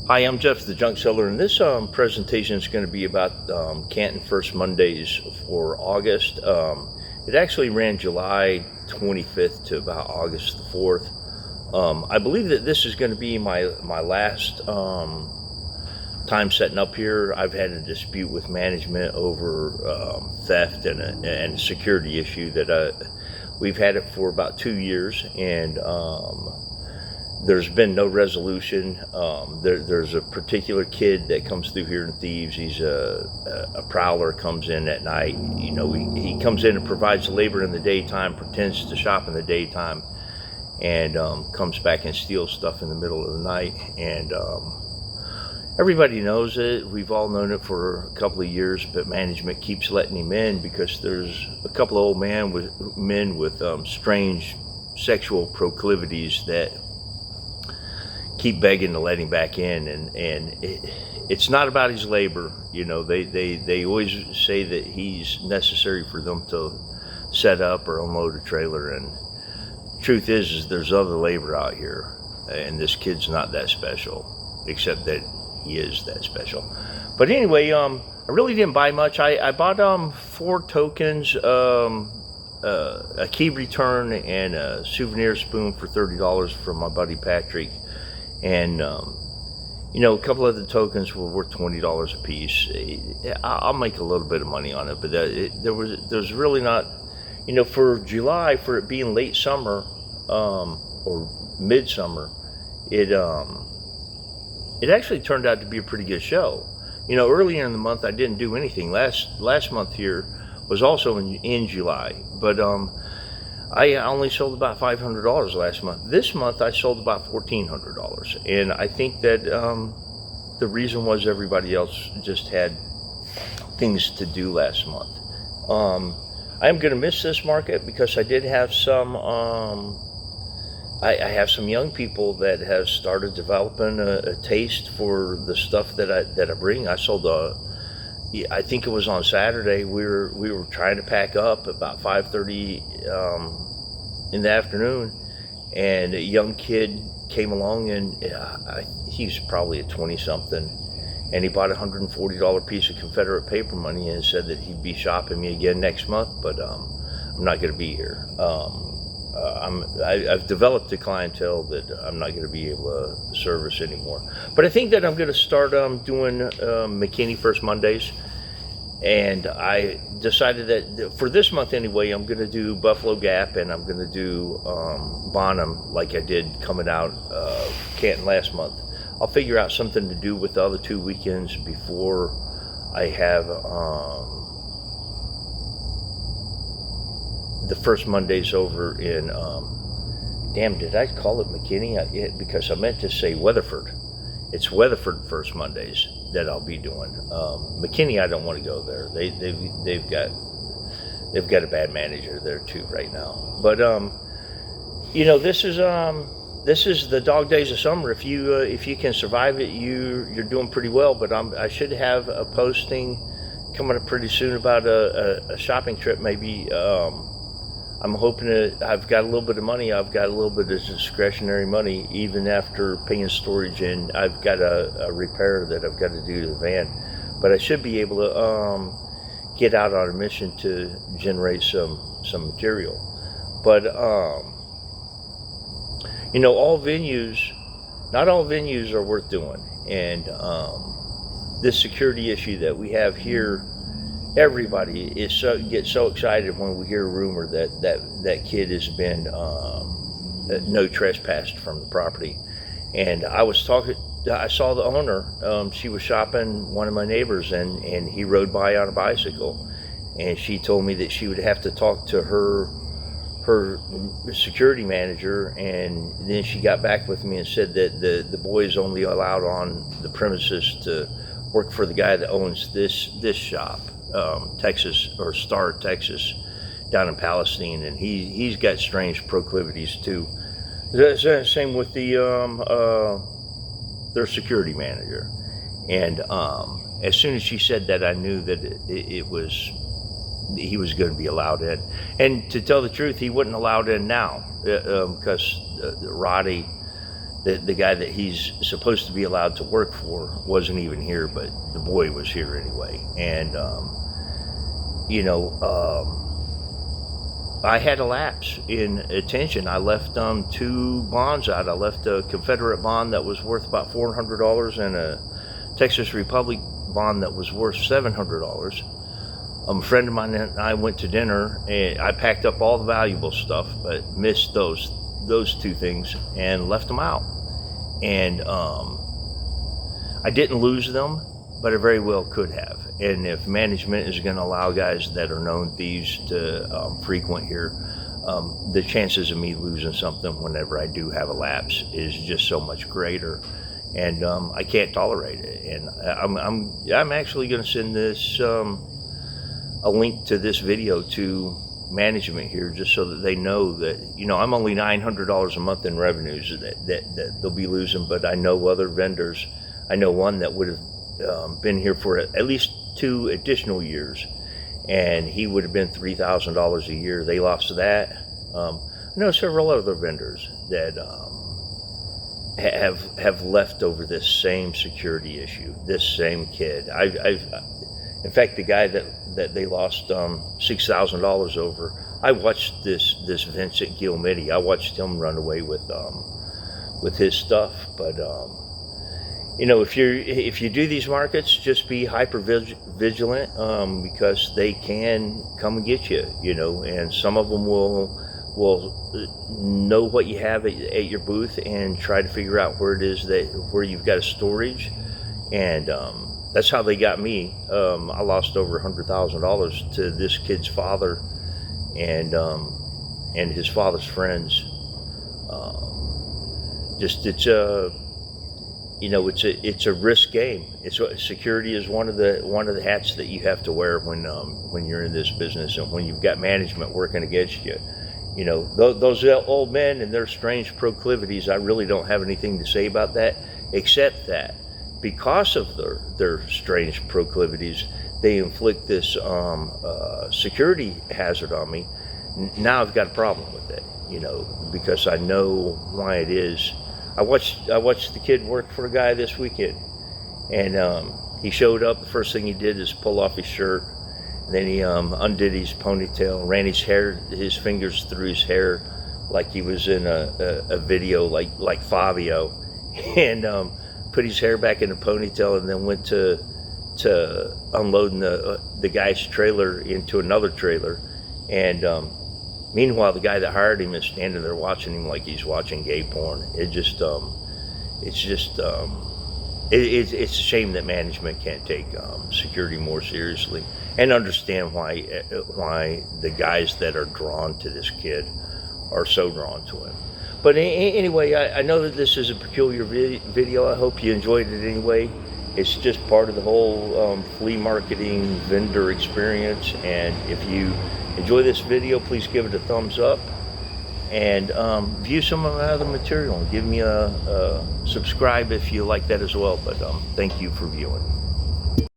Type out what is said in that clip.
Hi, I'm Jeff, the junk seller, and this presentation is going to be about Canton First Mondays for August. It actually ran July 25th to about August the 4th. I believe that this is going to be my last time setting up here. I've had a dispute with management over theft and a security issue that we've had it for about 2 years, and there's been no resolution. There's a particular kid that comes through here and thieves. He's a prowler, comes in at night. You know, he comes in and provides labor in the daytime, pretends to shop in the daytime, and comes back and steals stuff in the middle of the night. And everybody knows it. We've all known it for a couple of years, but management keeps letting him in because there's a couple of old men with strange sexual proclivities that keep begging to let him back in, and it's not about his labor. You know, they always say that he's necessary for them to set up or unload a trailer, and truth is there's other labor out here, and this kid's not that special, except that he is that special. But anyway, I really didn't buy much. I bought 4 tokens, a key return, and a souvenir spoon for $30 from my buddy Patrick. And you know, a couple of the tokens were worth $20 a piece. I'll make a little bit of money on it, but there's really not, you know, for July, for it being late summer or midsummer, it actually turned out to be a pretty good show. You know, earlier in the month I didn't do anything. Last month here was also in July, but I only sold about $500 last month. This month I sold about $1,400, and I think that the reason was everybody else just had things to do last month. I am going to miss this market because I did have some. I have some young people that have started developing a taste for the stuff that I bring. I sold I think it was on Saturday. We were trying to pack up about 5:30 in the afternoon, and a young kid came along, and he's probably a 20-something, and he bought a $140 piece of Confederate paper money and said that he'd be shopping me again next month, but I'm not going to be here. I've developed a clientele that I'm not going to be able to service anymore. But I think that I'm going to start doing McKinney First Mondays, and I decided that for this month anyway, I'm going to do Buffalo Gap, and I'm going to do Bonham like I did coming out of Canton last month. I'll figure out something to do with the other 2 weekends before I have the first Mondays over in, damn, did I call it McKinney? Because I meant to say Weatherford. It's Weatherford First Mondays that I'll be doing. McKinney, I don't want to go there. They've got a bad manager there too right now. But you know, this is the dog days of summer. If you can survive it, you're doing pretty well. But I should have a posting coming up pretty soon about a shopping trip. Maybe I'm hoping that I've got a little bit of money. I've got a little bit of discretionary money, even after paying storage, and I've got a repair that I've got to do to the van. But I should be able to get out on a mission to generate some material. But you know, not all venues are worth doing, and this security issue that we have here. Everybody gets so excited when we hear a rumor that kid has been no trespassed from the property. And I saw the owner. She was shopping one of my neighbors, and he rode by on a bicycle, and she told me that she would have to talk to her security manager, and then she got back with me and said that the boy is only allowed on the premises to work for the guy that owns this shop. Texas, or Star, Texas, down in Palestine, and he's got strange proclivities too. Same with their security manager. And as soon as she said that, I knew that he was going to be allowed in. And to tell the truth, he wasn't allowed in now because Roddy the guy that he's supposed to be allowed to work for wasn't even here, but the boy was here anyway. And you know, I had a lapse in attention. I left 2 bonds out. I left a Confederate bond that was worth about $400 and a Texas Republic bond that was worth $700. A friend of mine and I went to dinner, and I packed up all the valuable stuff, but missed those 2 things and left them out. And I didn't lose them, but I very well could have. And if management is going to allow guys that are known thieves to frequent here, the chances of me losing something whenever I do have a lapse is just so much greater. And I can't tolerate it. And I'm actually going to send this a link to this video to management here, just so that they know that, you know, I'm only $900 a month in revenues that they'll be losing. But I know other vendors. I know one that would have been here for at least 2 additional years, and he would have been $3,000 a year. They lost that. I know several other vendors that have left over this same security issue, this same kid. In fact, the guy that they lost $6,000 over, I watched this Vincent Gilmity. I watched him run away with his stuff. But you know, if you do these markets, just be hyper vigilant, because they can come and get you. You know, and some of them will know what you have at your booth and try to figure out where it is where you've got a storage. And that's how they got me. I lost over $100,000 to this kid's father and his father's friends. It's a risk game. Security is one of the hats that you have to wear when you're in this business, and when you've got management working against you. You know, those old men and their strange proclivities, I really don't have anything to say about that, except that because of their strange proclivities, they inflict this security hazard on me. Now I've got a problem with it, you know, because I know why it is. I watched the kid work for a guy this weekend, and he showed up. The first thing he did is pull off his shirt. Then he undid his ponytail, ran his fingers through his hair like he was in a video like Fabio, and put his hair back in a ponytail, and then went to unloading the guy's trailer into another trailer. And meanwhile, the guy that hired him is standing there watching him like he's watching gay porn. It's a shame that management can't take security more seriously and understand why the guys that are drawn to this kid are so drawn to him. But anyway, I know that this is a peculiar video. I hope you enjoyed it anyway. It's just part of the whole flea marketing vendor experience. And if you enjoy this video, please give it a thumbs up, and view some of my other material, and give me a subscribe if you like that as well. But thank you for viewing.